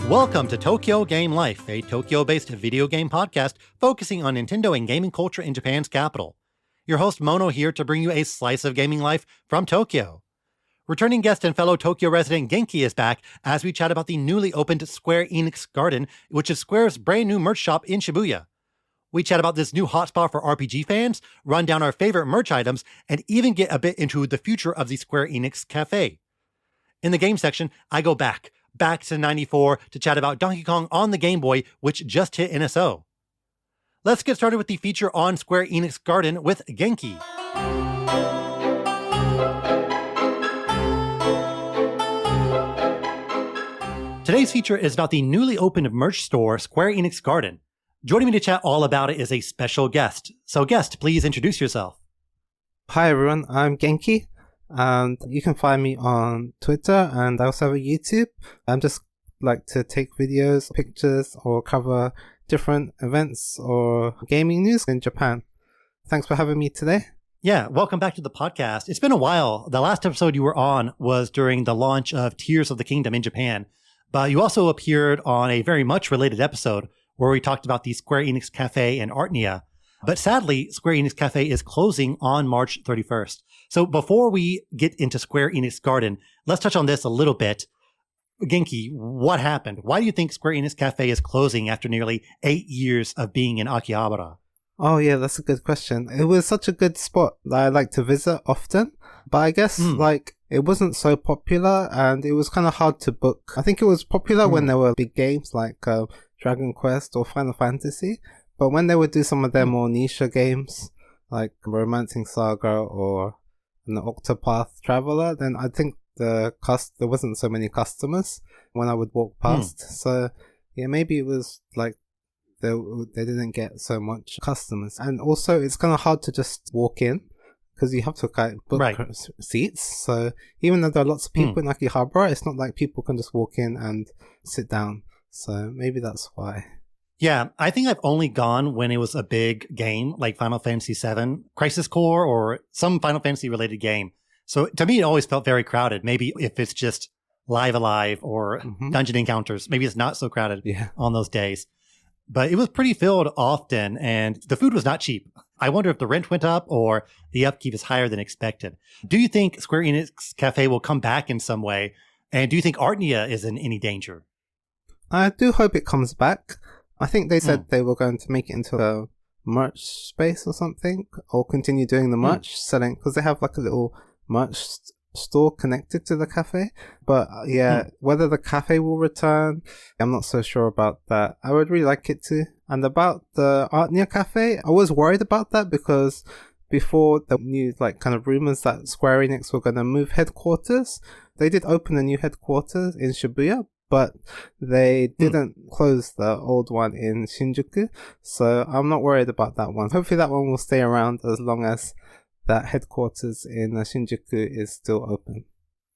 Welcome to Tokyo Game Life, a Tokyo-based video game podcast focusing on Nintendo and gaming culture in Japan's capital. Your host Mono here to bring you a slice of gaming life from Tokyo. Returning guest and fellow Tokyo resident Genki is back as we chat about the newly opened Square Enix Garden, which is Square's brand new merch shop in Shibuya. We chat about this new hotspot for RPG fans, run down our favorite merch items, and even get a bit into the future of the Square Enix Cafe. In the game section, I go back to 94 to chat about Donkey Kong on the Game Boy, which just hit NSO. Let's get started with the feature on Square Enix Garden with Genki. Today's feature is about the newly opened merch store, Square Enix Garden. Joining me to chat all about it is a special guest. So guest, please introduce yourself. Hi everyone, I'm Genki. And you can find me on Twitter, and I also have a YouTube. I'm just like to take videos, pictures, or cover different events or gaming news in Japan. Thanks for having me today. Yeah, welcome back to the podcast. It's been a while. The last episode you were on was during the launch of Tears of the Kingdom in Japan, but you also appeared on a very much related episode where we talked about the Square Enix Cafe in Artnia. But sadly, Square Enix Cafe is closing on March 31st. So before we get into Square Enix Garden, let's touch on this a little bit. Genki, what happened? Why do you think Square Enix Cafe is closing after nearly 8 years of being in Akihabara? Oh yeah, that's a good question. It was such a good spot that I like to visit often, but I guess it wasn't so popular and it was kind of hard to book. I think it was popular when there were big games like Dragon Quest or Final Fantasy, but when they would do some of their more niche games like Romancing Saga or an Octopath Traveler, then I think there wasn't so many customers when I would walk past. So yeah, maybe it was like they didn't get so much customers. And also it's kind of hard to just walk in because you have to book seats. So even though there are lots of people in Akihabara, it's not like people can just walk in and sit down. So maybe that's why. Yeah, I think I've only gone when it was a big game like Final Fantasy VII, Crisis Core, or some Final Fantasy related game. So to me, it always felt very crowded. Maybe if it's just Live Alive or Dungeon Encounters, maybe it's not so crowded on those days. But it was pretty filled often, and the food was not cheap. I wonder if the rent went up or the upkeep is higher than expected. Do you think Square Enix Cafe will come back in some way? And do you think Artnia is in any danger? I do hope it comes back. I think they said they were going to make it into a merch space or something, or continue doing the merch selling, because they have like a little merch store connected to the cafe. But whether the cafe will return, I'm not so sure about that. I would really like it to. And about the Artnia Cafe, I was worried about that because before the new kind of rumors that Square Enix were going to move headquarters, they did open a new headquarters in Shibuya, but they didn't close the old one in Shinjuku, so I'm not worried about that one. Hopefully that one will stay around as long as that headquarters in Shinjuku is still open.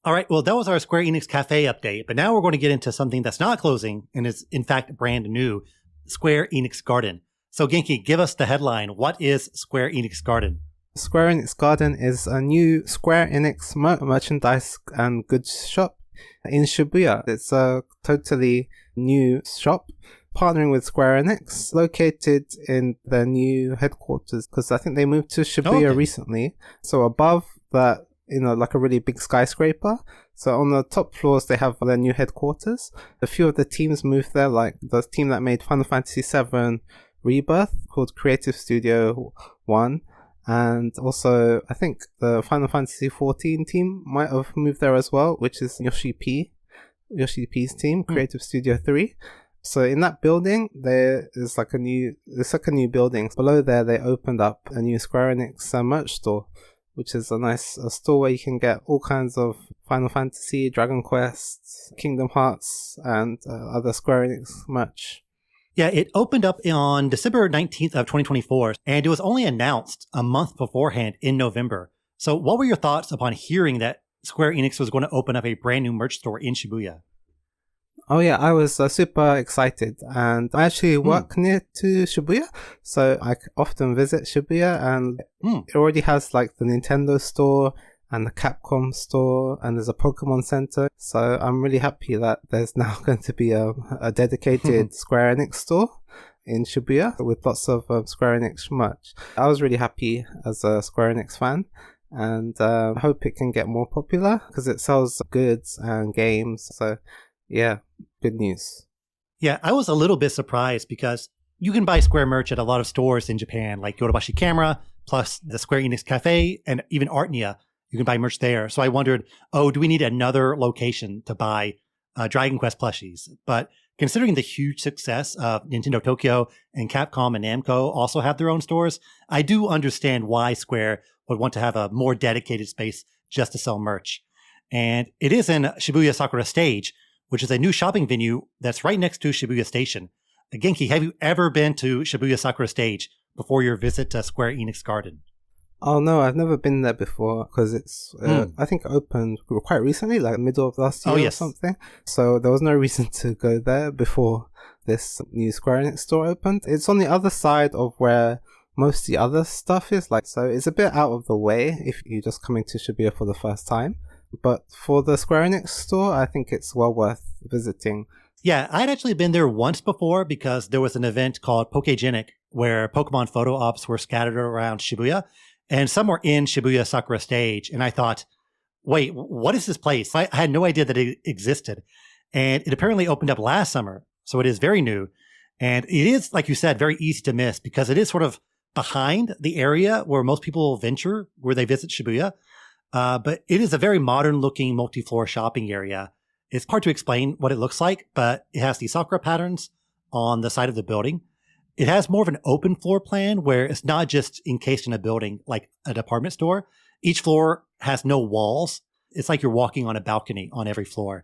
All right, well, that was our Square Enix Cafe update, but now we're going to get into something that's not closing and is in fact brand new, Square Enix Garden. So Genki, give us the headline. What is Square Enix Garden? Square Enix Garden is a new Square Enix merchandise and goods shop in Shibuya. It's a totally new shop partnering with Square Enix, located in their new headquarters, because I think they moved to Shibuya recently. So above that, like a really big skyscraper. So on the top floors, they have their new headquarters. A few of the teams moved there, like the team that made Final Fantasy VII Rebirth, called Creative Studio 1. And also, I think the Final Fantasy XIV team might have moved there as well, which is Yoshi P's team, Creative Studio 3. So in that building, there's like a new building. Below there, they opened up a new Square Enix merch store, which is a store where you can get all kinds of Final Fantasy, Dragon Quest, Kingdom Hearts, and other Square Enix merch. Yeah, it opened up on December 19th of 2024, and it was only announced a month beforehand in November. So what were your thoughts upon hearing that Square Enix was going to open up a brand new merch store in Shibuya? Oh yeah, I was super excited, and I actually work near to Shibuya, so I often visit Shibuya, and it already has like the Nintendo store and the Capcom store, and there's a Pokemon Center. So I'm really happy that there's now going to be a dedicated Square Enix store in Shibuya with lots of Square Enix merch. I was really happy as a Square Enix fan, and hope it can get more popular because it sells goods and games. So yeah, good news. Yeah, I was a little bit surprised because you can buy Square merch at a lot of stores in Japan, like Yodobashi Camera, plus the Square Enix Cafe, and even Artnia. You can buy merch there. So I wondered, do we need another location to buy Dragon Quest plushies? But considering the huge success of Nintendo Tokyo and Capcom and Namco also have their own stores, I do understand why Square would want to have a more dedicated space just to sell merch. And it is in Shibuya Sakura Stage, which is a new shopping venue that's right next to Shibuya Station. Genki, have you ever been to Shibuya Sakura Stage before your visit to Square Enix Garden? Oh no, I've never been there before because it's, I think, opened quite recently, like middle of last year or something. So there was no reason to go there before this new Square Enix store opened. It's on the other side of where most of the other stuff is, so it's a bit out of the way if you're just coming to Shibuya for the first time. But for the Square Enix store, I think it's well worth visiting. Yeah, I'd actually been there once before because there was an event called Pokegenic where Pokemon photo ops were scattered around Shibuya. And some were in Shibuya Sakura Stage. And I thought, wait, what is this place? I had no idea that it existed. And it apparently opened up last summer. So it is very new. And it is, like you said, very easy to miss because it is sort of behind the area where most people venture, where they visit Shibuya. But it is a very modern looking multi-floor shopping area. It's hard to explain what it looks like, but it has the Sakura patterns on the side of the building. It has more of an open floor plan where it's not just encased in a building like a department store. Each floor has no walls. It's like you're walking on a balcony on every floor.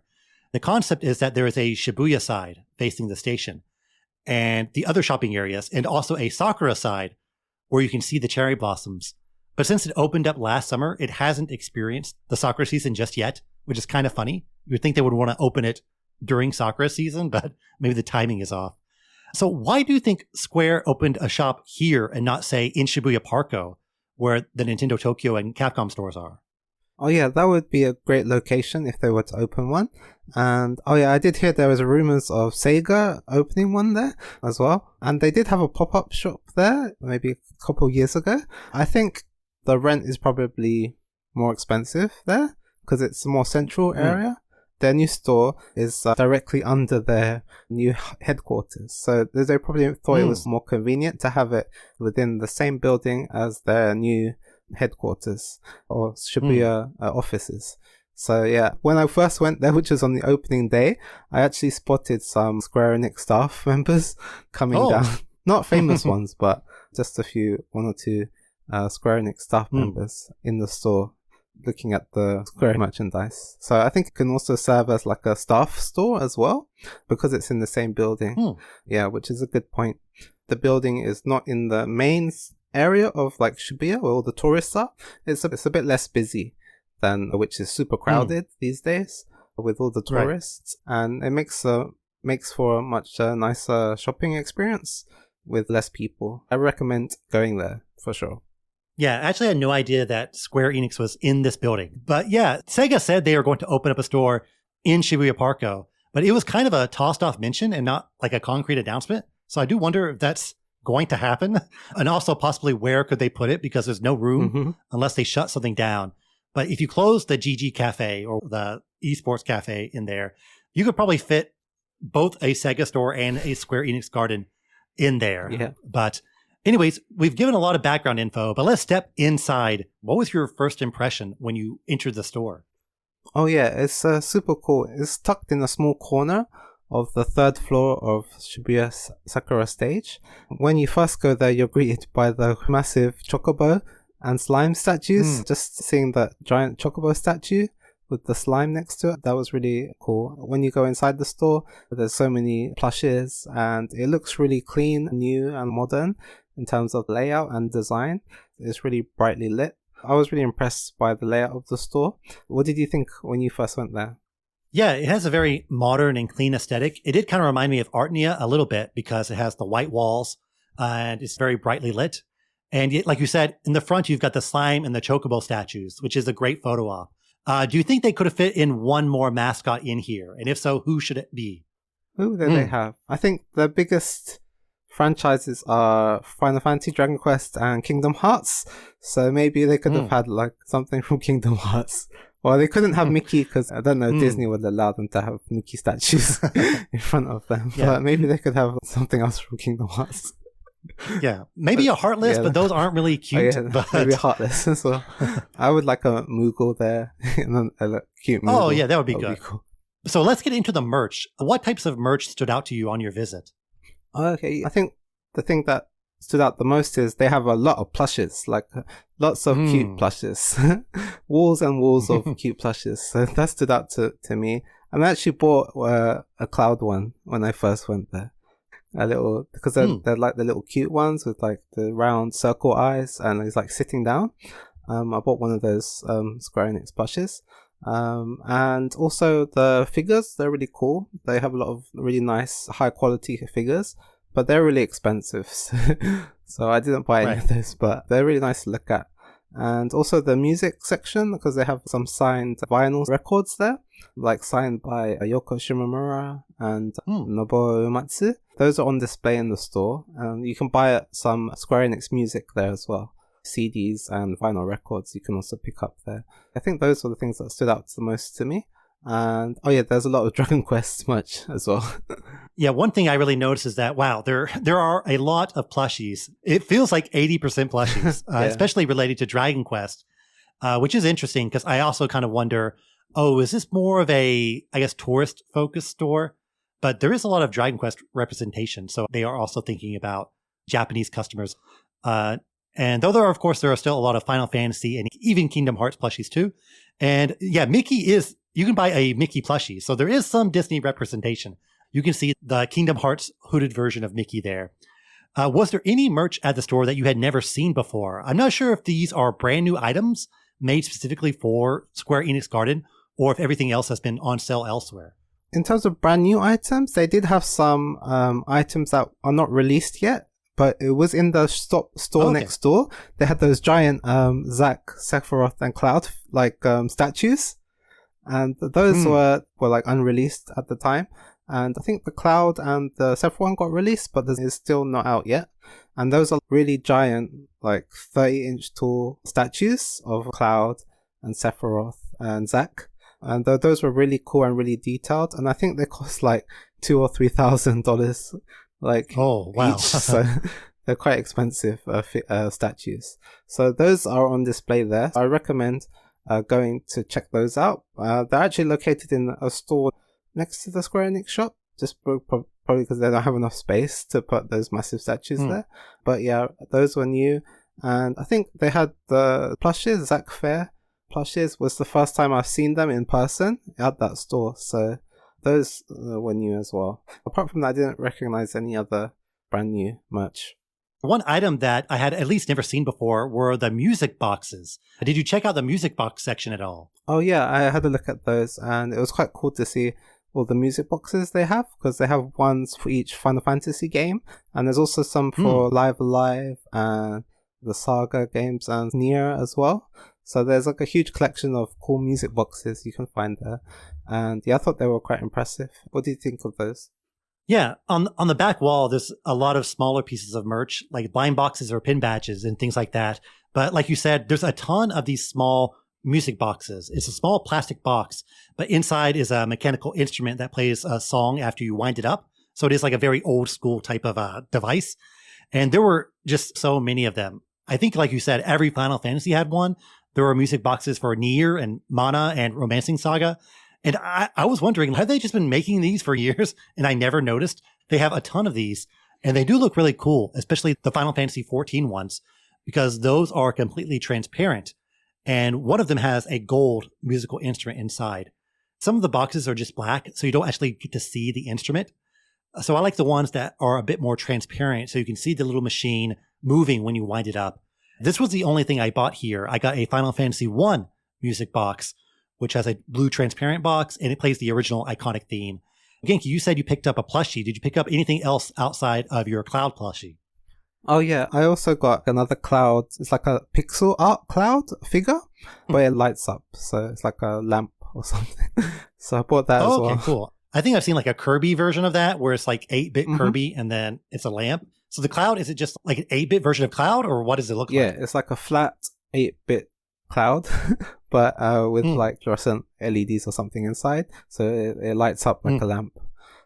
The concept is that there is a Shibuya side facing the station and the other shopping areas, and also a Sakura side where you can see the cherry blossoms. But since it opened up last summer, it hasn't experienced the Sakura season just yet, which is kind of funny. You would think they would want to open it during Sakura season, but maybe the timing is off. So why do you think Square opened a shop here and not, say, in Shibuya Parco, where the Nintendo Tokyo and Capcom stores are? Oh yeah, that would be a great location if they were to open one. And oh yeah, I did hear there was rumors of Sega opening one there as well. And they did have a pop-up shop there maybe a couple of years ago. I think the rent is probably more expensive there because it's a more central area. Their new store is directly under their new headquarters. So they probably thought it was more convenient to have it within the same building as their new headquarters or Shibuya offices. So yeah, when I first went there, which was on the opening day, I actually spotted some Square Enix staff members coming down. Not famous ones, but just one or two Square Enix staff members in the store looking at the Square merchandise. So I think it can also serve as like a staff store as well because it's in the same building. Yeah, which is a good point. The building is not in the main area of like Shibuya where all the tourists are. It's a bit less busy than, which is super crowded these days with all the tourists. Right. And it makes for a much nicer shopping experience with less people. I recommend going there for sure. Yeah, actually I had no idea that Square Enix was in this building. But yeah, Sega said they were going to open up a store in Shibuya Parco, but it was kind of a tossed off mention and not like a concrete announcement. So I do wonder if that's going to happen, and also possibly where could they put it because there's no room unless they shut something down. But if you close the GG Cafe or the esports cafe in there, you could probably fit both a Sega store and a Square Enix Garden in there. Yeah. But anyways, we've given a lot of background info, but let's step inside. What was your first impression when you entered the store? Oh yeah, it's super cool. It's tucked in a small corner of the third floor of Shibuya Sakura Stage. When you first go there, you're greeted by the massive chocobo and slime statues. Just seeing that giant chocobo statue with the slime next to it, that was really cool. When you go inside the store, there's so many plushes and it looks really clean, new and modern in terms of layout and design. It's really brightly lit. I was really impressed by the layout of the store. What did you think when you first went there? Yeah, it has a very modern and clean aesthetic. It did kind of remind me of Artnia a little bit because it has the white walls and it's very brightly lit. And yet, like you said, in the front, you've got the slime and the chocobo statues, which is a great photo op. Do you think they could have fit in one more mascot in here? And if so, who should it be? Who do they have? I think the biggest franchises are Final Fantasy, Dragon Quest, and Kingdom Hearts. So maybe they could have had like something from Kingdom Hearts. Well, they couldn't have Mickey because I don't know, Disney would allow them to have Mickey statues in front of them. Yeah. But maybe they could have something else from Kingdom Hearts. Yeah, maybe a Heartless, but those aren't really cute. But... maybe a Heartless as well. I would like a Moogle there, a cute Moogle. Oh yeah, that would be good. Cool. So let's get into the merch. What types of merch stood out to you on your visit? Okay, I think the thing that stood out the most is they have a lot of plushes, like lots of cute plushes. Walls and walls of cute plushes. So that stood out to me. And I actually bought a Cloud one when I first went there. A little, because they're like the little cute ones with like the round circle eyes and he's like sitting down. I bought one of those Square Enix plushes. And also the figures, they're really cool. They have a lot of really nice high quality figures, but they're really expensive. So I didn't buy any of those, but they're really nice to look at. And also the music section, because they have some signed vinyl records there, like signed by Yoko Shimomura and Nobuo Uematsu. Those are on display in the store, and you can buy some Square Enix music there as well. CDs and vinyl records you can also pick up there. I think those were the things that stood out the most to me. And there's a lot of Dragon Quest merch as well. Yeah, one thing I really noticed is that, wow, there are a lot of plushies. It feels like 80% plushies, especially related to Dragon Quest, which is interesting because I also kind of wonder, is this more of a, I guess, tourist-focused store? But there is a lot of Dragon Quest representation, so they are also thinking about Japanese customers. And though there are still a lot of Final Fantasy and even Kingdom Hearts plushies too. And yeah, you can buy a Mickey plushie. So there is some Disney representation. You can see the Kingdom Hearts hooded version of Mickey there. Was there any merch at the store that you had never seen before? I'm not sure if these are brand new items made specifically for Square Enix Garden or if everything else has been on sale elsewhere. In terms of brand new items, they did have some items that are not released yet. But it was in the store next door. They had those giant Zack, Sephiroth, and Cloud like statues, and those were like unreleased at the time. And I think the Cloud and the Sephiroth one got released, but it's still not out yet. And those are really giant, like 30-inch tall statues of Cloud and Sephiroth and Zack. And those were really cool and really detailed. And I think they cost like $2,000 or $3,000. Like each, so they're quite expensive statues. So those are on display there. I recommend going to check those out. They're actually located in a store next to the Square Enix shop, just probably because they don't have enough space to put those massive statues there. But yeah, those were new, and I think they had the plushes. Zack Fair plushes was the first time I've seen them in person at that store. So those were new as well. Apart from that, I didn't recognize any other brand new merch. One item that I had at least never seen before were the music boxes. Did you check out the music box section at all? Oh yeah, I had a look at those, and it was quite cool to see all the music boxes they have, because they have ones for each Final Fantasy game, and there's also some for Live Alive and the Saga games and Nier as well. So there's like a huge collection of cool music boxes you can find there. And yeah, I thought they were quite impressive. What do you think of those? Yeah, on the back wall, there's a lot of smaller pieces of merch, like blind boxes or pin badges and things like that. But like you said, there's a ton of these small music boxes. It's a small plastic box, but inside is a mechanical instrument that plays a song after you wind it up. So it is like a very old school type of device. And there were just so many of them. I think, like you said, every Final Fantasy had one. There were music boxes for Nier and Mana and Romancing Saga. And I was wondering, have they just been making these for years? And I never noticed. They have a ton of these, and they do look really cool, especially the Final Fantasy 14 ones, because those are completely transparent. And one of them has a gold musical instrument inside. Some of the boxes are just black, so you don't actually get to see the instrument. So I like the ones that are a bit more transparent, so you can see the little machine moving when you wind it up. This was the only thing I bought here. I got a Final Fantasy 1 music box, which has a blue transparent box, and it plays the original iconic theme. Genki, you said you picked up a plushie. Did you pick up anything else outside of your Cloud plushie? Oh yeah, I also got another cloud. It's like a pixel art cloud figure where it lights up. So it's like a lamp or something. So I bought that as well. Okay, cool. I think I've seen like a Kirby version of that where it's like 8-bit Mhm. Kirby and then it's a lamp. So the cloud, is it just like an 8-bit version of cloud or what does it look Yeah, like? it's like a flat 8-bit cloud, but with like fluorescent LEDs or something inside. So it lights up like a lamp.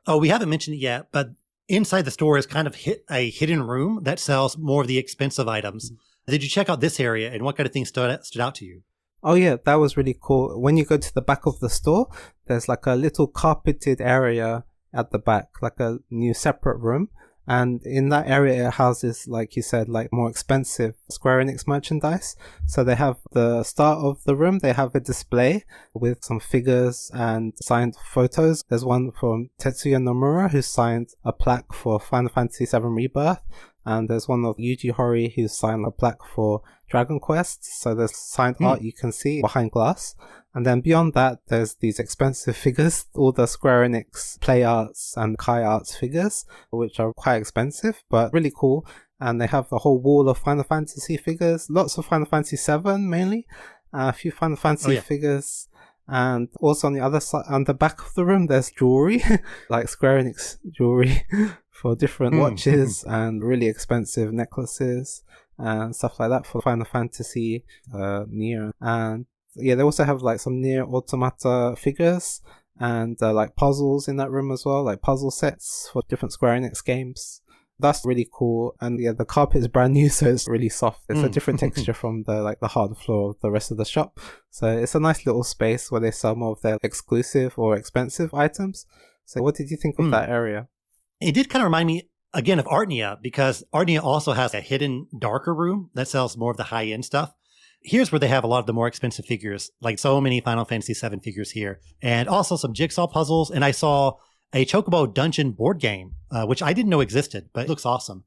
Oh, we haven't mentioned it yet, but inside the store is kind of a hidden room that sells more of the expensive items. Did you check out this area and what kind of things stood out to you? Oh yeah, that was really cool. When you go to the back of the store, there's like a little carpeted area at the back, like a new separate room. And in that area, it houses, like you said, like more expensive Square Enix merchandise. So they have the start of the room, they have a display with some figures and signed photos. There's one from Tetsuya Nomura, who signed a plaque for Final Fantasy VII Rebirth. And there's one of Yuji Horii, who's signed a plaque for Dragon Quest. So there's signed art you can see behind glass. And then beyond that, there's these expensive figures, all the Square Enix Play Arts and Kai Arts figures, which are quite expensive, but really cool. And they have a whole wall of Final Fantasy figures, lots of Final Fantasy VII mainly, a few Final Fantasy figures. And also on the other side, on the back of the room, there's jewelry, like Square Enix jewelry for different watches and really expensive necklaces and stuff like that for Final Fantasy, Nier. And yeah, they also have like some Nier Automata figures and like puzzles in that room as well, like puzzle sets for different Square Enix games. That's really cool. And yeah, the carpet is brand new, so it's really soft. It's a different texture from the hard floor of the rest of the shop. So it's a nice little space where they sell more of their exclusive or expensive items. So what did you think of that area? It did kind of remind me again of Artnia, because Artnia also has a hidden darker room that sells more of the high-end stuff. Here's where they have a lot of the more expensive figures, like so many Final Fantasy VII figures here, and also some jigsaw puzzles. And I saw a Chocobo Dungeon board game, which I didn't know existed, but it looks awesome.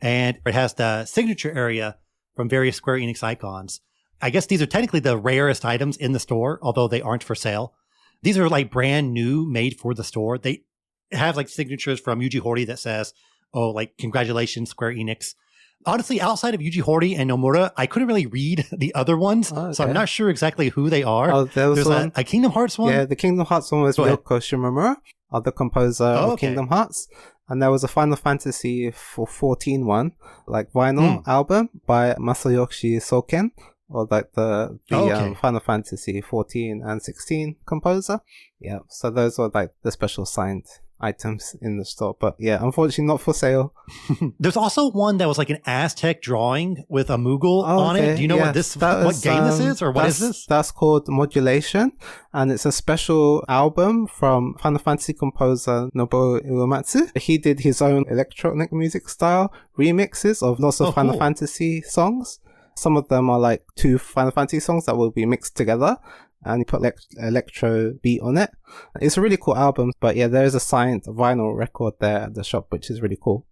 And it has the signature area from various Square Enix icons. I guess these are technically the rarest items in the store, although they aren't for sale. These are like brand new, made for the store. They have like signatures from Yuji Horii that says, oh, like, congratulations, Square Enix. Honestly, outside of Yuji Horii and Nomura, I couldn't really read the other ones, so I'm not sure exactly who they are. Oh, There's one. A Kingdom Hearts one? Yeah, the Kingdom Hearts one was Yoko Shimomura, the composer of Kingdom Hearts. And there was a Final Fantasy 14 one, like vinyl album by Masayoshi Soken, or like the Final Fantasy 14 and 16 composer. Yeah, so those were like the special signed items in the store, but yeah, unfortunately not for sale. There's also one that was like an Aztec drawing with a Moogle on it. Do you know what game this is, or what is this? That's called Modulation, and it's a special album from Final Fantasy composer Nobuo Uematsu. He did his own electronic music style remixes of lots of Final Fantasy songs. Some of them are like 2 Final Fantasy songs that will be mixed together, and he put electro beat on it. It's a really cool album, but yeah, there is a signed vinyl record there at the shop, which is really cool.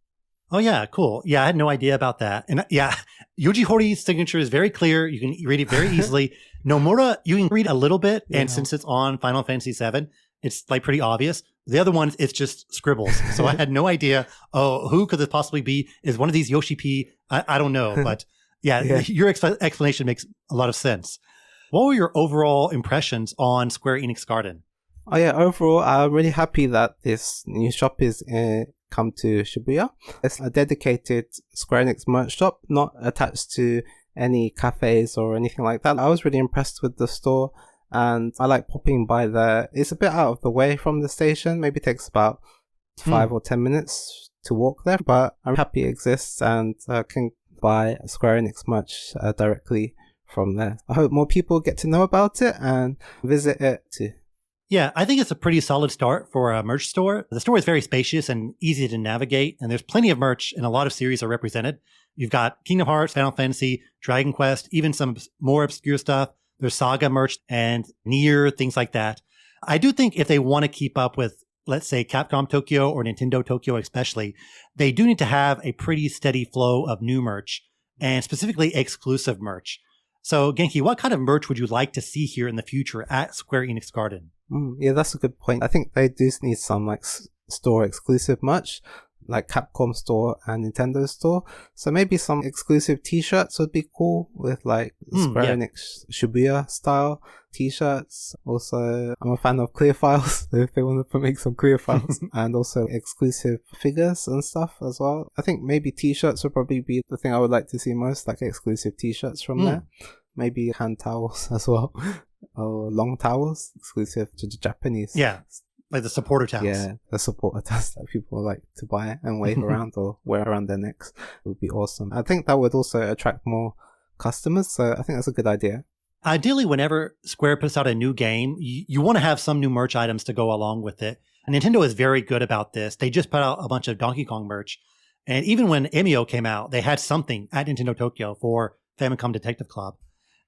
Oh yeah, cool. Yeah, I had no idea about that. And yeah, Yuji Horii's signature is very clear. You can read it very easily. Nomura, you can read a little bit, and since it's on Final Fantasy VII, it's like pretty obvious. The other ones, it's just scribbles. So I had no idea, who could this possibly be? Is one of these Yoshi P? I don't know, but yeah. Your explanation makes a lot of sense. What were your overall impressions on Square Enix Garden? Oh yeah, overall, I'm really happy that this new shop is come to Shibuya. It's a dedicated Square Enix merch shop, not attached to any cafes or anything like that. I was really impressed with the store, and I like popping by there. It's a bit out of the way from the station. Maybe it takes about 5 or 10 minutes to walk there, but I'm happy it exists and can buy Square Enix merch directly from there. I hope more people get to know about it and visit it too. Yeah, I think it's a pretty solid start for a merch store. The store is very spacious and easy to navigate, and there's plenty of merch, and a lot of series are represented. You've got Kingdom Hearts, Final Fantasy, Dragon Quest, even some more obscure stuff. There's Saga merch and Nier, things like that. I do think if they want to keep up with, let's say, Capcom Tokyo or Nintendo Tokyo especially, they do need to have a pretty steady flow of new merch, and specifically exclusive merch. So, Genki, what kind of merch would you like to see here in the future at Square Enix Garden? Yeah, that's a good point. I think they do need some like store exclusive merch. like Capcom store and Nintendo store. So maybe some exclusive t-shirts would be cool with like Square Enix Shibuya style t-shirts. Also, I'm a fan of clear files, so if they want to make some clear files, and also exclusive figures and stuff as well. I think maybe t-shirts would probably be the thing I would like to see most, like exclusive t-shirts from there. Maybe hand towels as well, or long towels exclusive to the Japanese. Yeah. Like the supporter towels. Yeah, the supporter towels that people like to buy and wave around or wear around their necks. It would be awesome. I think that would also attract more customers, so I think that's a good idea. Ideally, whenever Square puts out a new game, you want to have some new merch items to go along with it. And Nintendo is very good about this. They just put out a bunch of Donkey Kong merch. And even when Emio came out, they had something at Nintendo Tokyo for Famicom Detective Club.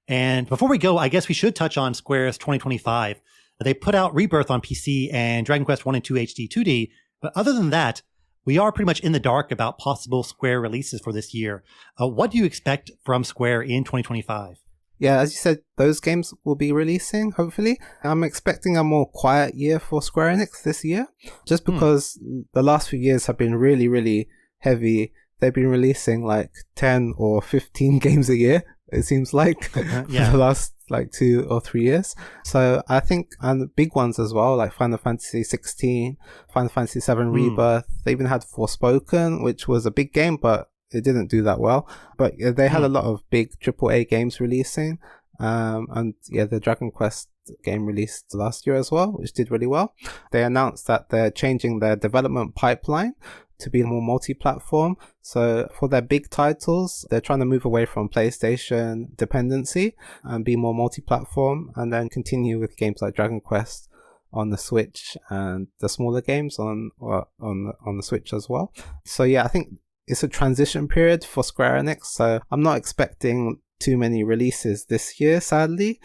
And before we go, I guess we should touch on Square's 2025. They put out Rebirth on PC and Dragon Quest 1 and 2 HD 2D. But other than that, we are pretty much in the dark about possible Square releases for this year. What do you expect from Square in 2025? Yeah, as you said, those games will be releasing, hopefully. I'm expecting a more quiet year for Square Enix this year, just because the last few years have been really, really heavy. They've been releasing like 10 or 15 games a year, it seems like, for the last like 2 or 3 years. So I think, and the big ones as well, like Final Fantasy 16, Final Fantasy 7 Rebirth. They even had Forspoken, which was a big game, but it didn't do that well. But they had a lot of big AAA games releasing. And the Dragon Quest game released last year as well, which did really well. They announced that they're changing their development pipeline to be more multi-platform. So for their big titles, they're trying to move away from PlayStation dependency and be more multi-platform, and then continue with games like Dragon Quest on the Switch and the smaller games on the Switch as well. So yeah, I think it's a transition period for Square Enix. So I'm not expecting too many releases this year, sadly.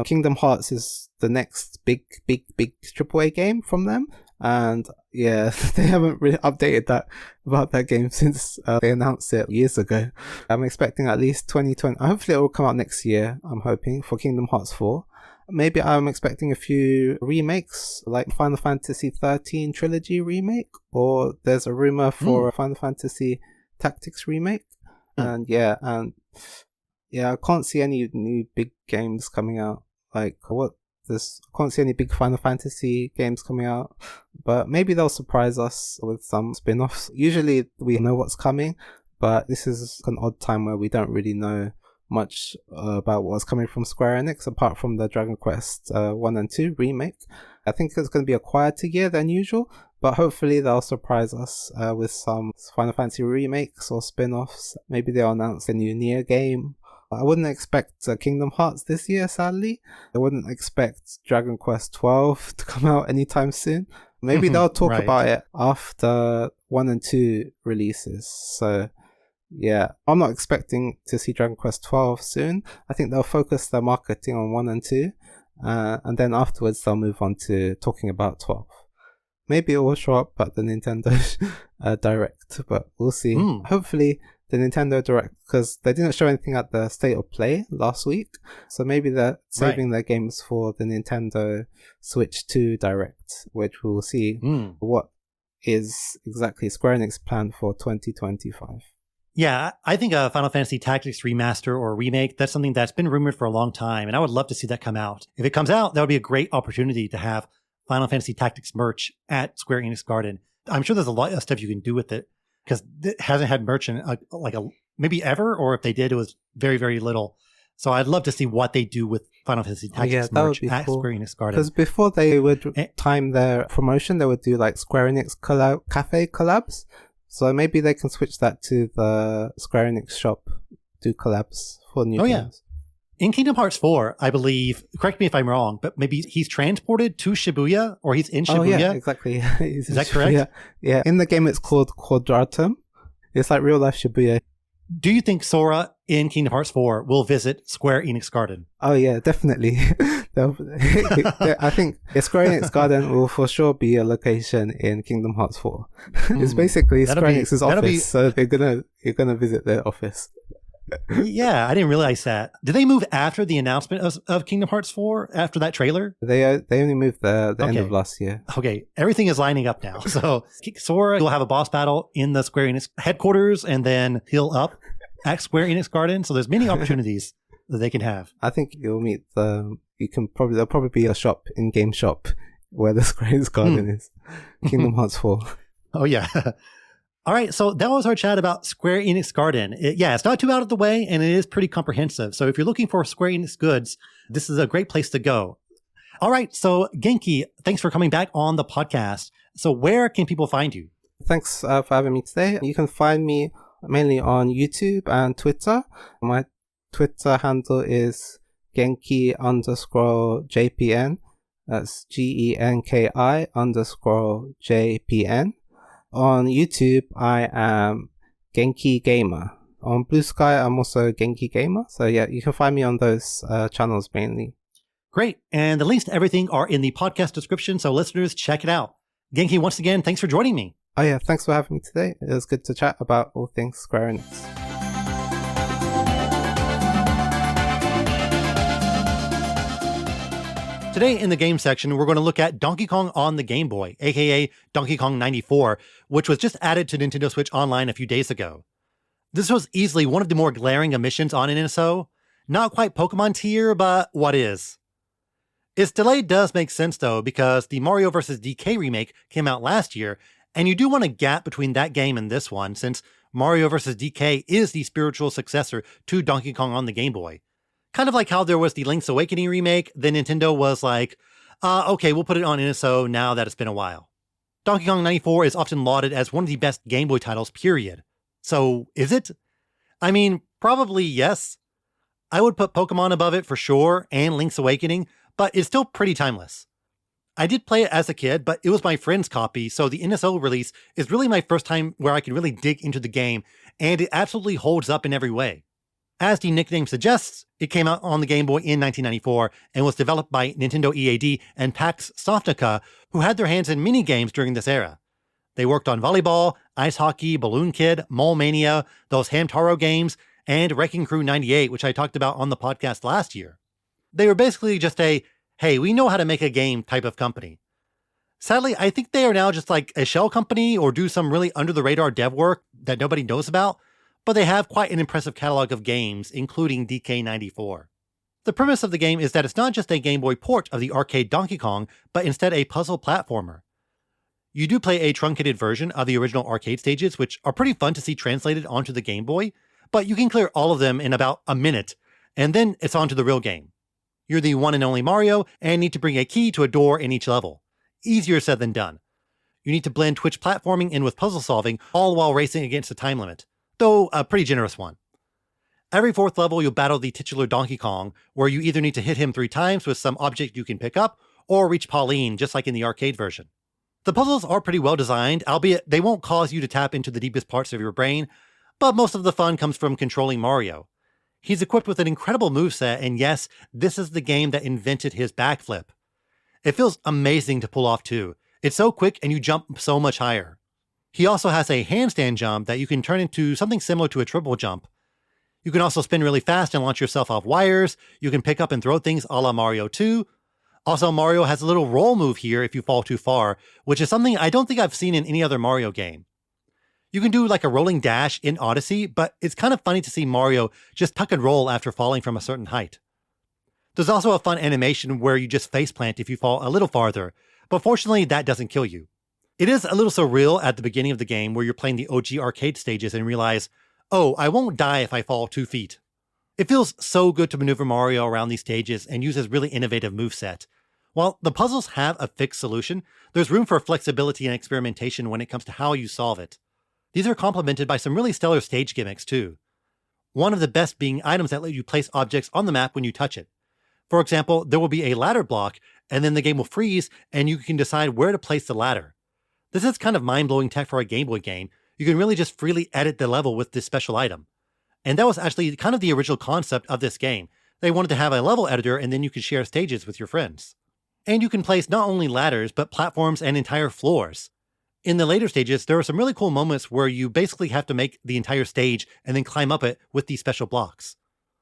Kingdom Hearts is the next big AAA game from them. And yeah, they haven't really updated about that game since they announced it years ago. I'm expecting at least 2020. Hopefully it will come out next year, I'm hoping, for Kingdom Hearts 4. Maybe I'm expecting a few remakes, like Final Fantasy 13 Trilogy remake, or there's a rumor for a Final Fantasy Tactics remake. And I can't see any new big games coming out. I can't see any big Final Fantasy games coming out, but maybe they'll surprise us with some spin-offs. Usually we know what's coming, but this is an odd time where we don't really know much about what's coming from Square Enix, apart from the Dragon Quest 1 and 2 remake. I think it's going to be a quieter year than usual, but hopefully they'll surprise us with some Final Fantasy remakes or spin-offs. Maybe they'll announce a new Nier game. I wouldn't expect Kingdom Hearts this year, sadly. I wouldn't expect Dragon Quest 12 to come out anytime soon. Maybe they'll talk about it after 1 and 2 releases. So yeah, I'm not expecting to see Dragon Quest 12 soon. I think they'll focus their marketing on 1 and 2. And then afterwards they'll move on to talking about 12. Maybe it will show up at the Nintendo Direct, but we'll see. Hopefully the Nintendo Direct, because they didn't show anything at the State of Play last week, so maybe they're saving their games for the Nintendo Switch 2 Direct, which we'll see what is exactly Square Enix plan for 2025. Yeah, I think a Final Fantasy Tactics remaster or remake, that's something that's been rumored for a long time, and I would love to see that come out. If it comes out, that would be a great opportunity to have Final Fantasy Tactics merch at Square Enix Garden. I'm sure there's a lot of stuff you can do with it, because it hasn't had merch in maybe ever, or if they did, it was very, very little. So I'd love to see what they do with Final Fantasy Tactics merch at Square Enix Garden. Because before they would time their promotion, they would do like Square Enix Cafe collabs. So maybe they can switch that to the Square Enix shop, do collabs for new games. In Kingdom Hearts 4, I believe, correct me if I'm wrong, but maybe he's transported to Shibuya, or he's in Shibuya. Oh yeah, exactly. Is that correct? Yeah. In the game it's called Quadratum. It's like real life Shibuya. Do you think Sora in Kingdom Hearts 4 will visit Square Enix Garden? Oh yeah, definitely. I think Square Enix Garden will for sure be a location in Kingdom Hearts 4. It's basically Square Enix's office, so you're gonna visit their office. Yeah, I didn't realize that. Did they move after the announcement of Kingdom Hearts 4, after that trailer? They only moved the end of last year. Okay, everything is lining up now. So Sora will have a boss battle in the Square Enix headquarters and then heal up at Square Enix Garden. So there's many opportunities that they can have. I think you'll meet there'll probably be a shop, in-game shop, where the Square Enix Garden is. Kingdom Hearts 4. Oh, yeah. All right, so that was our chat about Square Enix Garden. It's not too out of the way, and it is pretty comprehensive. So if you're looking for Square Enix goods, this is a great place to go. All right, so Genki, thanks for coming back on the podcast. So where can people find you? Thanks for having me today. You can find me mainly on YouTube and Twitter. My Twitter handle is Genki_JPN. That's GENKI_JPN. On YouTube, I am Genki Gamer. On Blue Sky, I'm also Genki Gamer. So yeah, you can find me on those channels mainly. Great. And the links to everything are in the podcast description, so listeners, check it out. Genki, once again, thanks for joining me. Oh yeah, thanks for having me today. It was good to chat about all things Square Enix. Today in the game section, we're going to look at Donkey Kong on the Game Boy, aka Donkey Kong 94, which was just added to Nintendo Switch Online a few days ago. This was easily one of the more glaring omissions on an NSO. Not quite Pokemon tier, but what is? Its delay does make sense though, because the Mario vs. DK remake came out last year, and you do want a gap between that game and this one, since Mario vs. DK is the spiritual successor to Donkey Kong on the Game Boy. Kind of like how there was the Link's Awakening remake, then Nintendo was like, okay, we'll put it on NSO now that it's been a while. Donkey Kong 94 is often lauded as one of the best Game Boy titles, period. So, is it? I mean, probably yes. I would put Pokemon above it for sure, and Link's Awakening, but it's still pretty timeless. I did play it as a kid, but it was my friend's copy, so the NSO release is really my first time where I can really dig into the game, and it absolutely holds up in every way. As the nickname suggests, it came out on the Game Boy in 1994 and was developed by Nintendo EAD and Pax Softica, who had their hands in many games during this era. They worked on Volleyball, Ice Hockey, Balloon Kid, Mole Mania, those Hamtaro games, and Wrecking Crew 98, which I talked about on the podcast last year. They were basically just a, hey, we know how to make a game type of company. Sadly, I think they are now just like a shell company or do some really under-the-radar dev work that nobody knows about, but they have quite an impressive catalog of games, including DK94. The premise of the game is that it's not just a Game Boy port of the arcade Donkey Kong, but instead a puzzle platformer. You do play a truncated version of the original arcade stages, which are pretty fun to see translated onto the Game Boy, but you can clear all of them in about a minute, and then it's on to the real game. You're the one and only Mario, and need to bring a key to a door in each level. Easier said than done. You need to blend Twitch platforming in with puzzle solving, all while racing against a time limit, though a pretty generous one. Every fourth level, you'll battle the titular Donkey Kong, where you either need to hit him 3 times with some object you can pick up, or reach Pauline, just like in the arcade version. The puzzles are pretty well designed, albeit they won't cause you to tap into the deepest parts of your brain, but most of the fun comes from controlling Mario. He's equipped with an incredible moveset, and yes, this is the game that invented his backflip. It feels amazing to pull off too. It's so quick and you jump so much higher. He also has a handstand jump that you can turn into something similar to a triple jump. You can also spin really fast and launch yourself off wires. You can pick up and throw things a la Mario 2. Also, Mario has a little roll move here if you fall too far, which is something I don't think I've seen in any other Mario game. You can do like a rolling dash in Odyssey, but it's kind of funny to see Mario just tuck and roll after falling from a certain height. There's also a fun animation where you just faceplant if you fall a little farther, but fortunately that doesn't kill you. It is a little surreal at the beginning of the game where you're playing the OG arcade stages and realize, oh, I won't die if I fall 2 feet. It feels so good to maneuver Mario around these stages and use his really innovative moveset. While the puzzles have a fixed solution, there's room for flexibility and experimentation when it comes to how you solve it. These are complemented by some really stellar stage gimmicks too. One of the best being items that let you place objects on the map when you touch it. For example, there will be a ladder block, and then the game will freeze, and you can decide where to place the ladder. This is kind of mind-blowing tech for a Game Boy game. You can really just freely edit the level with this special item. And that was actually kind of the original concept of this game. They wanted to have a level editor, and then you could share stages with your friends. And you can place not only ladders, but platforms and entire floors. In the later stages, there are some really cool moments where you basically have to make the entire stage and then climb up it with these special blocks.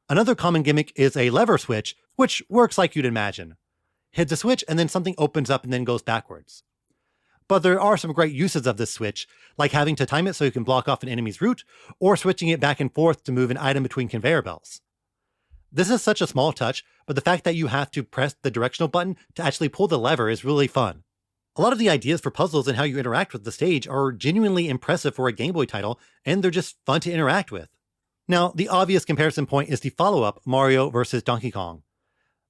Another common gimmick is a lever switch, which works like you'd imagine. Hit the switch and then something opens up and then goes backwards. But there are some great uses of this switch, like having to time it so you can block off an enemy's route, or switching it back and forth to move an item between conveyor belts. This is such a small touch, but the fact that you have to press the directional button to actually pull the lever is really fun. A lot of the ideas for puzzles and how you interact with the stage are genuinely impressive for a Game Boy title, and they're just fun to interact with. Now, the obvious comparison point is the follow-up, Mario vs. Donkey Kong.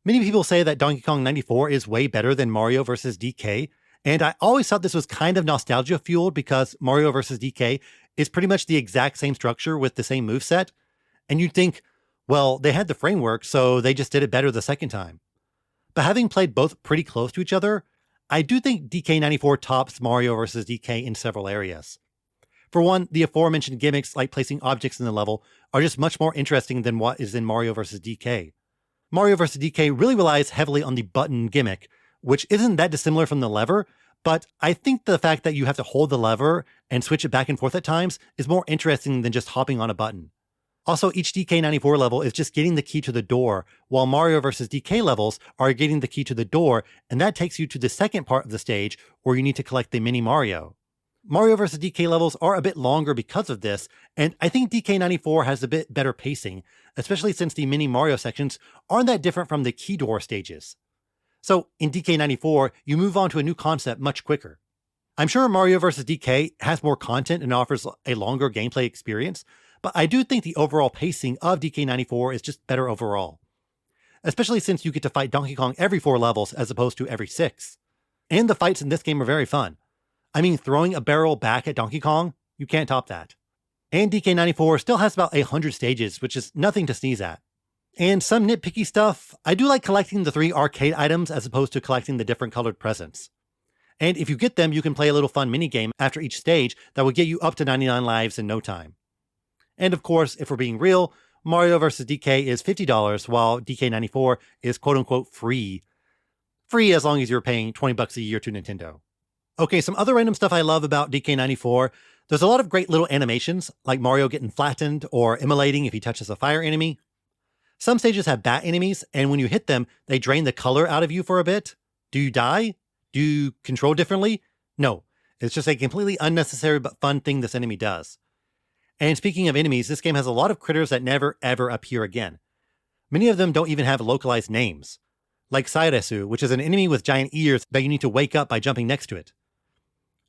Many people say that Donkey Kong 94 is way better than Mario vs. DK, and I always thought this was kind of nostalgia-fueled because Mario vs. DK is pretty much the exact same structure with the same moveset, and you'd think, well, they had the framework, so they just did it better the second time. But having played both pretty close to each other, I do think DK94 tops Mario vs. DK in several areas. For one, the aforementioned gimmicks like placing objects in the level are just much more interesting than what is in Mario vs. DK. Mario vs. DK really relies heavily on the button gimmick, which isn't that dissimilar from the lever, but I think the fact that you have to hold the lever and switch it back and forth at times is more interesting than just hopping on a button. Also, each DK94 level is just getting the key to the door, while Mario vs. DK levels are getting the key to the door, and that takes you to the second part of the stage where you need to collect the mini Mario. Mario vs. DK levels are a bit longer because of this, and I think DK94 has a bit better pacing, especially since the mini Mario sections aren't that different from the key door stages. So in DK94, you move on to a new concept much quicker. I'm sure Mario vs. DK has more content and offers a longer gameplay experience, but I do think the overall pacing of DK94 is just better overall. Especially since you get to fight Donkey Kong every 4 levels as opposed to every 6. And the fights in this game are very fun. I mean, throwing a barrel back at Donkey Kong, you can't top that. And DK94 still has about 100 stages, which is nothing to sneeze at. And some nitpicky stuff, I do like collecting the 3 arcade items as opposed to collecting the different colored presents. And if you get them, you can play a little fun minigame after each stage that will get you up to 99 lives in no time. And of course, if we're being real, Mario vs. DK is $50, while DK94 is quote-unquote free. Free as long as you're paying $20 a year to Nintendo. Okay, some other random stuff I love about DK94. There's a lot of great little animations, like Mario getting flattened or immolating if he touches a fire enemy. Some stages have bat enemies, and when you hit them, they drain the color out of you for a bit. Do you die? Do you control differently? No, it's just a completely unnecessary but fun thing this enemy does. And speaking of enemies, this game has a lot of critters that never ever appear again. Many of them don't even have localized names. Like Sairesu, which is an enemy with giant ears that you need to wake up by jumping next to it.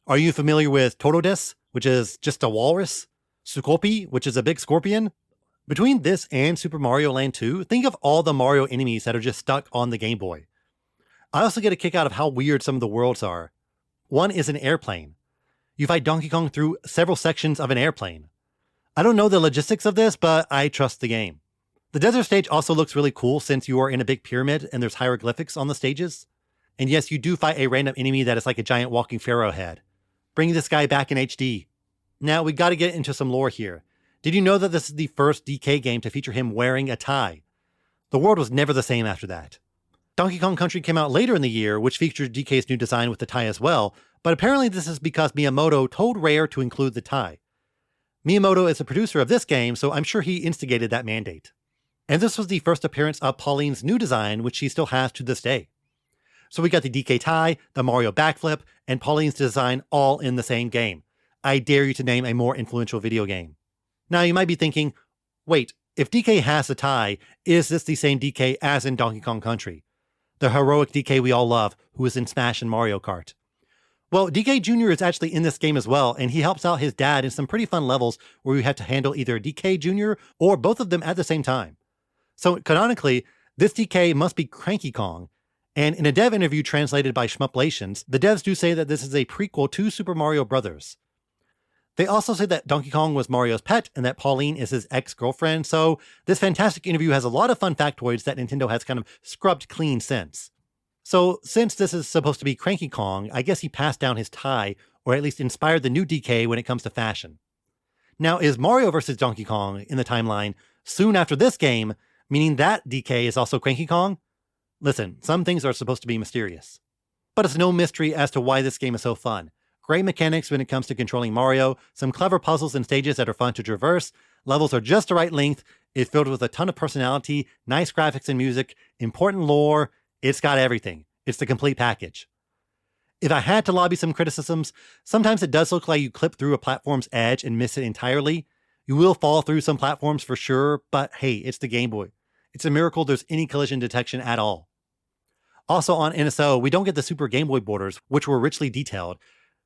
Are you familiar with Torodes, which is just a walrus? Sukopi, which is a big scorpion? Between this and Super Mario Land 2, think of all the Mario enemies that are just stuck on the Game Boy. I also get a kick out of how weird some of the worlds are. One is an airplane. You fight Donkey Kong through several sections of an airplane. I don't know the logistics of this, but I trust the game. The desert stage also looks really cool since you are in a big pyramid and there's hieroglyphics on the stages. And yes, you do fight a random enemy that is like a giant walking pharaoh head. Bring this guy back in HD. Now we gotta get into some lore here. Did you know that this is the first DK game to feature him wearing a tie? The world was never the same after that. Donkey Kong Country came out later in the year, which featured DK's new design with the tie as well, but apparently this is because Miyamoto told Rare to include the tie. Miyamoto is the producer of this game, so I'm sure he instigated that mandate. And this was the first appearance of Pauline's new design, which she still has to this day. So we got the DK tie, the Mario backflip, and Pauline's design all in the same game. I dare you to name a more influential video game. Now you might be thinking, wait, if DK has the tie, is this the same DK as in Donkey Kong Country? The heroic DK we all love, who is in Smash and Mario Kart. Well, DK Jr. is actually in this game as well, and he helps out his dad in some pretty fun levels where you have to handle either DK Jr. or both of them at the same time. So canonically, this DK must be Cranky Kong, and in a dev interview translated by Shmuplations, the devs do say that this is a prequel to Super Mario Bros. They also say that Donkey Kong was Mario's pet and that Pauline is his ex-girlfriend, so this fantastic interview has a lot of fun factoids that Nintendo has kind of scrubbed clean since. So, since this is supposed to be Cranky Kong, I guess he passed down his tie, or at least inspired the new DK when it comes to fashion. Now, is Mario vs. Donkey Kong in the timeline soon after this game, meaning that DK is also Cranky Kong? Listen, some things are supposed to be mysterious. But it's no mystery as to why this game is so fun. great mechanics when it comes to controlling Mario, some clever puzzles and stages that are fun to traverse, levels are just the right length, it's filled with a ton of personality, nice graphics and music, important lore, it's got everything. It's the complete package. If I had to lobby some criticisms, sometimes it does look like you clip through a platform's edge and miss it entirely. You will fall through some platforms for sure, but hey, it's the Game Boy. It's a miracle there's any collision detection at all. Also on NSO, we don't get the Super Game Boy borders, which were richly detailed.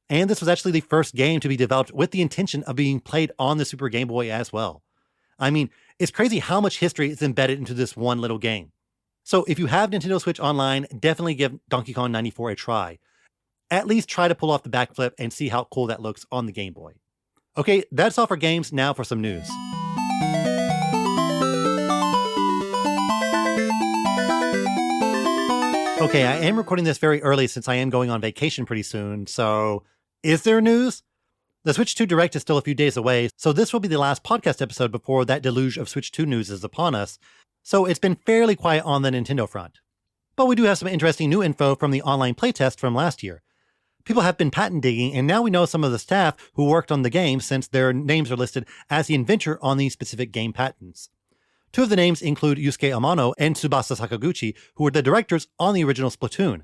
And this was actually the first game to be developed with the intention of being played on the Super Game Boy as well. I mean, it's crazy how much history is embedded into this one little game. So if you have Nintendo Switch Online, definitely give Donkey Kong 94 a try. At least try to pull off the backflip and see how cool that looks on the Game Boy. Okay, that's all for games. Now for some news. Okay, I am recording this very early since I am going on vacation pretty soon, so is there news? The Switch 2 Direct is still a few days away, so this will be the last podcast episode before that deluge of Switch 2 news is upon us, so it's been fairly quiet on the Nintendo front. But we do have some interesting new info from the online playtest from last year. People have been patent digging, and now we know some of the staff who worked on the game since their names are listed as the inventor on these specific game patents. Two of the names include Yusuke Amano and Tsubasa Sakaguchi, who were the directors on the original Splatoon.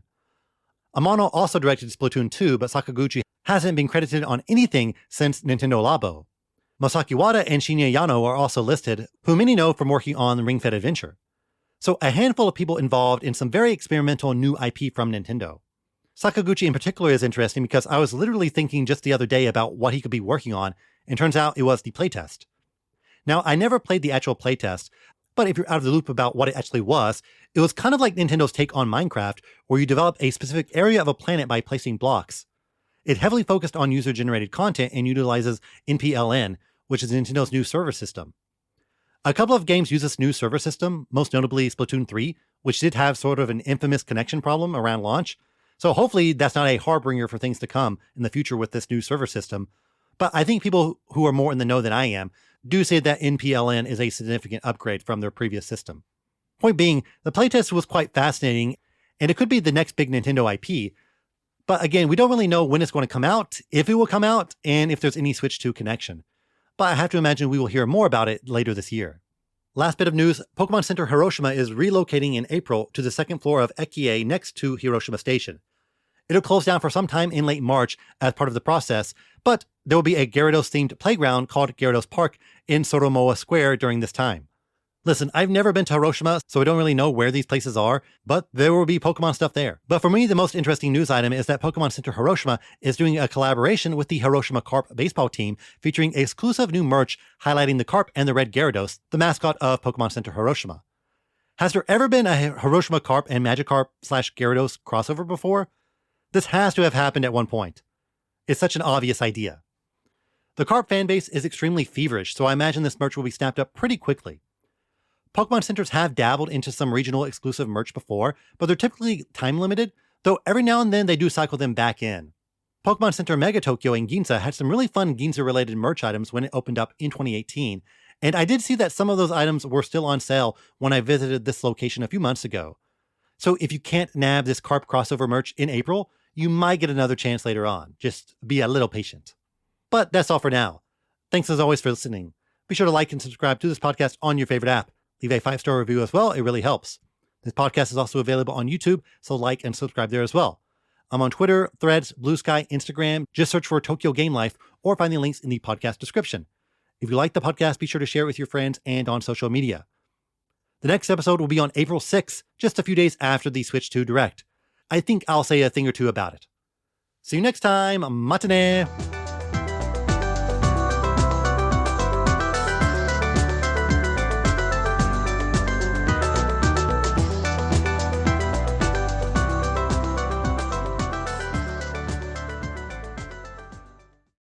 Amano also directed Splatoon 2, but Sakaguchi hasn't been credited on anything since Nintendo Labo. Masaki Wada and Shinya Yano are also listed, who many know from working on Ring Fit Adventure. So a handful of people involved in some very experimental new IP from Nintendo. Sakaguchi in particular is interesting because I was literally thinking just the other day about what he could be working on, and turns out it was the playtest. Now, I never played the actual playtest, but if you're out of the loop about what it actually was, it was kind of like Nintendo's take on Minecraft, where you develop a specific area of a planet by placing blocks. It heavily focused on user-generated content and utilizes NPLN, which is Nintendo's new server system. A couple of games use this new server system, most notably Splatoon 3, which did have sort of an infamous connection problem around launch. So hopefully that's not a harbinger for things to come in the future with this new server system. But I think people who are more in the know than I am do say that NPLN is a significant upgrade from their previous system. Point being, the playtest was quite fascinating, and it could be the next big Nintendo IP. But again, we don't really know when it's going to come out, if it will come out, and if there's any Switch 2 connection. But I have to imagine we will hear more about it later this year. Last bit of news, Pokemon Center Hiroshima is relocating in April to the second floor of Ekie next to Hiroshima Station. It'll close down for some time in late March as part of the process, but there will be a Gyarados-themed playground called Gyarados Park in Soromoa Square during this time. Listen, I've never been to Hiroshima, so I don't really know where these places are, but there will be Pokemon stuff there. But for me, the most interesting news item is that Pokemon Center Hiroshima is doing a collaboration with the Hiroshima Carp baseball team, featuring exclusive new merch highlighting the Carp and the Red Gyarados, the mascot of Pokemon Center Hiroshima. Has there ever been a Hiroshima Carp and Magikarp/Gyarados crossover before? This has to have happened at one point. It's such an obvious idea. The Carp fanbase is extremely feverish, so I imagine this merch will be snapped up pretty quickly. Pokemon centers have dabbled into some regional exclusive merch before, but they're typically time limited, though every now and then they do cycle them back in. Pokemon Center Mega Tokyo in Ginza had some really fun Ginza-related merch items when it opened up in 2018, and I did see that some of those items were still on sale when I visited this location a few months ago. So if you can't nab this Carp crossover merch in April, you might get another chance later on. Just be a little patient. But that's all for now. Thanks as always for listening. Be sure to like and subscribe to this podcast on your favorite app. Leave a 5-star review as well. It really helps. This podcast is also available on YouTube, so like and subscribe there as well. I'm on Twitter, Threads, Blue Sky, Instagram. Just search for Tokyo Game Life or find the links in the podcast description. If you like the podcast, be sure to share it with your friends and on social media. The next episode will be on April 6th, just a few days after the Switch 2 Direct. I think I'll say a thing or two about it. See you next time. Matane!